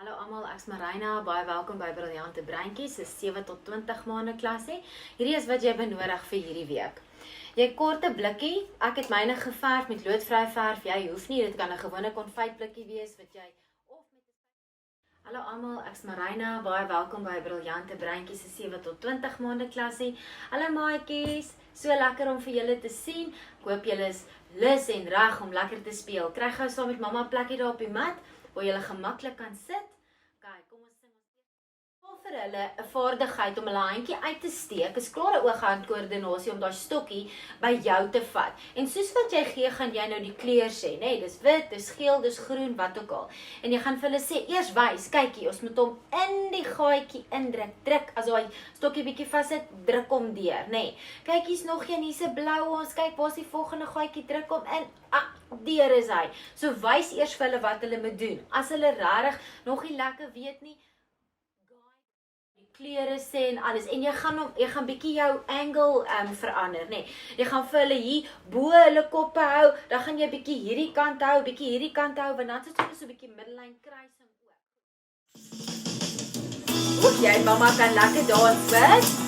Hallo almal, ek's Marina, baie welkom by Briljante Breintjies, dis 7 tot 20 maande klasie. Hierdie is wat jy benodig vir hierdie week. Jy kort 'n blikkie, ek het myne geverf met loodvrye verf, jy hoef nie, dit kan 'n gewone konfytblikkie wees wat jy of met 'n Hallo almal, ek's Marina, baie welkom by Briljante Breintjies, dis 7 tot 20 maande klasie. Hallo maatjies, so lekker om vir julle te sien. Ek hoop julle is lus en reg om lekker te speel. Kry gou saam met mamma 'n plekkie daar op die mat waar jy gemaklik kan sit. Kyk, kom ons sing ons vir hulle 'n vaardigheid om hulle handjie uit te steek. Is klare oog-hand koördinasie om daai stokkie by jou te vat. En soos wat jy gee, gaan jy nou die kleur sê, nê? Dis wit, dis geel, dis groen, wat ook al. En jy gaan vir hulle sê, eers wys, kykie, ons moet hom in die gaatjie indruk. Druk as daai stokkie bietjie vassit, druk hom deur, nê? Kyk, hier's nog een, hier's 'n blou, ons kyk, waar's die volgende gaatjie, druk hom in. Deur is hy. So wys eers vir hulle wat hulle moet doen. As hulle regtig nog nie lekker weet nie, die kleure sê en alles. En jy gaan bietjie jou angle verander, nê. Jy gaan vir hulle hier bo hulle koppe hou, dan gaan jy bietjie hierdie kant hou, bietjie hierdie kant hou, want dan sit hulle so bietjie middellyn kruising ook. Oek, jy mamma kan lekker dans, wat?